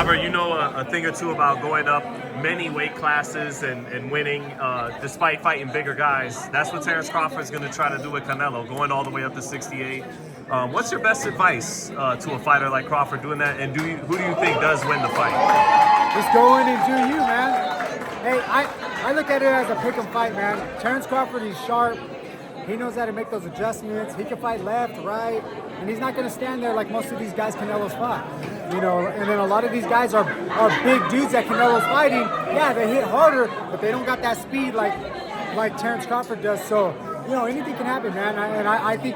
Robert, you know a thing or two about going up many weight classes and winning despite fighting bigger guys. That's what Terence Crawford is going to try to do with Canelo, going all the way up to 68. What's your best advice to a fighter like Crawford doing that? And who do you think does win the fight? Just go in and do you, man. Hey, I look at it as a pick 'em fight, man. Terence Crawford, he's sharp. He knows how to make those adjustments. He can fight left, right, and he's not going to stand there like most of these guys Canelo's fought. You know, and then a lot of these guys are big dudes that Canelo's fighting. Yeah, they hit harder, but they don't got that speed like Terence Crawford does. So, you know, anything can happen, man. I think,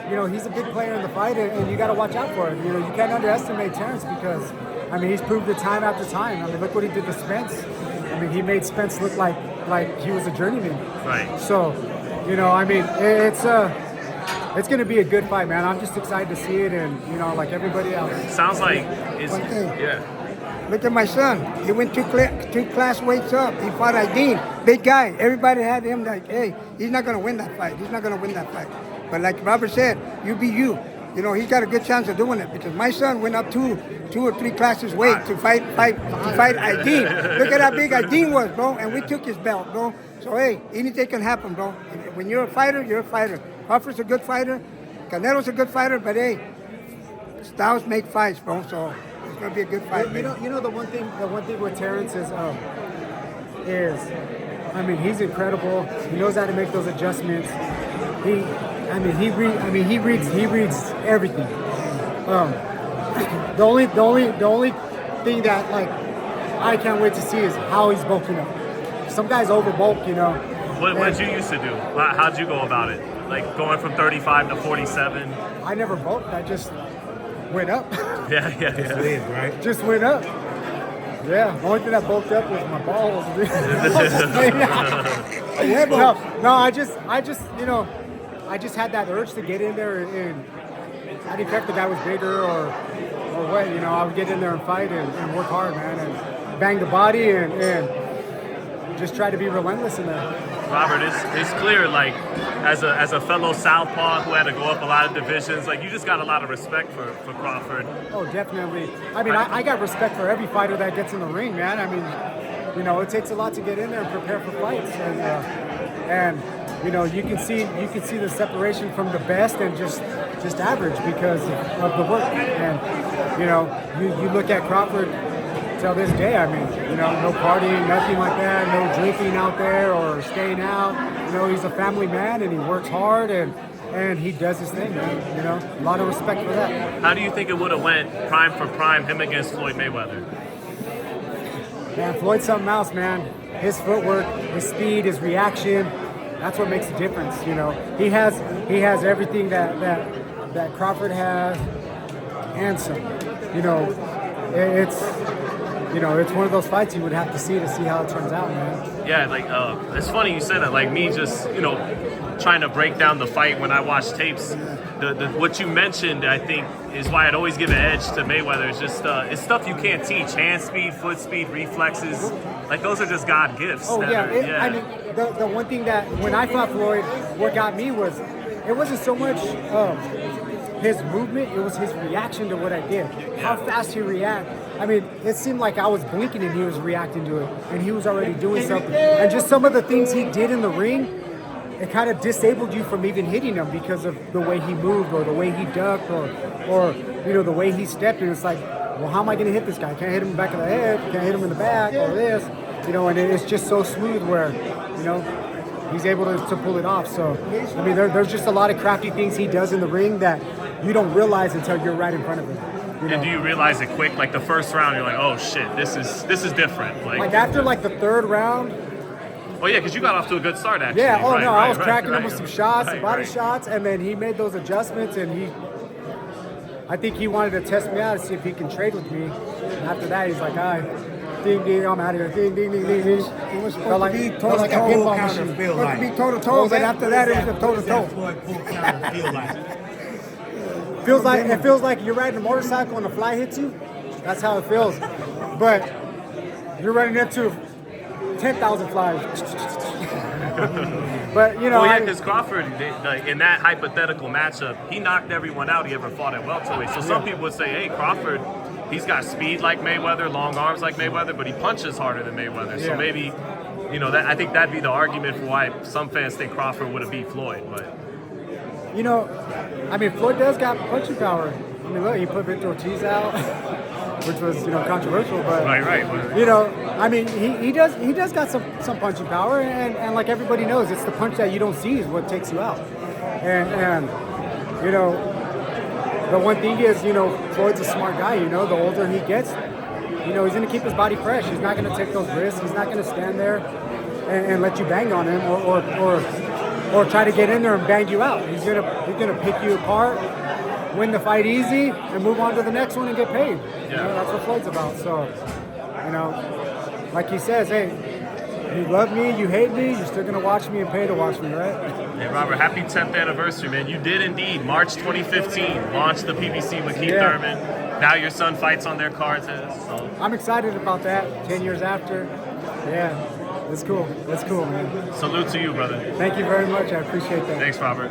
you know, he's a big player in the fight, and you got to watch out for him. You know, you can't underestimate Terence because, I mean, he's proved it time after time. I mean, look what he did to Spence. I mean, he made Spence look like he was a journeyman. Right. So, you know, I mean, it's going to be a good fight, man. I'm just excited to see it, and, you know, like everybody else. Sounds like it's, One thing. yeah. Look at my son. He went two class weights up. He fought Aideen, big guy. Everybody had him like, hey, he's not going to win that fight. He's not going to win that fight. But like Robert said, you be you. You know, he's got a good chance of doing it because my son went up two or three classes weight to fight Aideen. Look at how big Aideen was, bro. And we took his belt, bro. So, hey, anything can happen, bro. When you're a fighter, you're a fighter. Crawford's a good fighter. Canelo's a good fighter, but hey, styles make fights, bro. So it's gonna be a good fight. You know the one thing with Terence is I mean, he's incredible. He knows how to make those adjustments. He reads everything. The only thing that like I can't wait to see is how he's bulking up. Some guys overbulk, you know. What did you used to do? How'd you go about it? Like going from 35 to 47? I never bulked. I just went up. Yeah. Right? Just went up. Yeah, the only thing that bulked up was my balls. No, I just, you know, I just had that urge to get in there and I didn't care if the guy was bigger or what, you know, I would get in there and fight and work hard, man, and bang the body and just try to be relentless in there. Robert, it's clear, like, as a fellow southpaw who had to go up a lot of divisions, like, you just got a lot of respect for Crawford. Oh, definitely. I mean, I got respect for every fighter that gets in the ring, man. I mean, you know, it takes a lot to get in there and prepare for fights, and you know, you can see the separation from the best and just average because of the work. And you know, you look at Crawford till this day. I mean, you know, no partying, nothing like that, no drinking out there or staying out. You know, he's a family man and he works hard and he does his thing, man. You know, a lot of respect for that. How do you think it would have went prime for prime, him against Floyd Mayweather? Man, Floyd's something else, man. His footwork, his speed, his reaction, that's what makes a difference, you know. He has everything that Crawford has and some. You know, it's one of those fights you would have to see how it turns out, man. Yeah, like, it's funny you said that. Like, me just, you know, trying to break down the fight when I watch tapes, what you mentioned, I think, is why I'd always give an edge to Mayweather. It's just, it's stuff you can't teach. Hand speed, foot speed, reflexes. Like, those are just God gifts. Oh, I mean, the one thing that, when I fought Floyd, what got me was, it wasn't so much his movement, it was his reaction to what I did. How fast he reacted. I mean, it seemed like I was blinking and he was reacting to it, and he was already doing something. And just some of the things he did in the ring, it kind of disabled you from even hitting him because of the way he moved or the way he ducked or you know, the way he stepped. And it's like, well, how am I going to hit this guy? Can't hit him in the back of the head, can't hit him in the back or this. You know, and it's just so smooth where, you know, he's able to pull it off. So, I mean, there's just a lot of crafty things he does in the ring that you don't realize until you're right in front of him. You know? And do you realize it quick? Like the first round, you're like, oh shit, this is different. Like after like the third round. Oh yeah, because you got off to a good start actually. Yeah. Oh right, no, right, I was cracking him with some shots, right, body shots, and then he made those adjustments, and I think he wanted to test me out to see if he can trade with me. And after that, he's like, all right, ding ding, I'm out of here, ding ding ding ding ding. It was supposed to be toe-to-toe. Supposed to be toe-to-toe, but after that, it was a toe-to-toe. It feels like you're riding a motorcycle and a fly hits you. That's how it feels. But you're running into 10,000 flies. But, you know. Well, yeah, because Crawford, in that hypothetical matchup, he knocked everyone out he ever fought at welterweight. So some people would say, hey, Crawford, he's got speed like Mayweather, long arms like Mayweather, but he punches harder than Mayweather. So Yeah. maybe, I think that'd be the argument for why some fans think Crawford would have beat Floyd. But Floyd does got punching power. I mean, look, he put Victor Ortiz out, which was, controversial, but right. he does got some punching power, and like everybody knows, it's the punch that you don't see is what takes you out. And the one thing is, Floyd's a smart guy. The older he gets, he's going to keep his body fresh. He's not going to take those risks. He's not going to stand there and let you bang on him or try to get in there and bang you out. He's gonna pick you apart, win the fight easy, and move on to the next one and get paid. That's what Floyd's about. So, like he says, hey, you love me, you hate me, you're still gonna watch me and pay to watch me, right? Hey, Robert, happy 10th anniversary, man. You did indeed, March 2015, launch the PBC with Keith Thurman. Now your son fights on their cards. So. I'm excited about that, 10 years after. Yeah, it's cool. That's cool, man. Salute to you, brother. Thank you very much. I appreciate that. Thanks, Robert.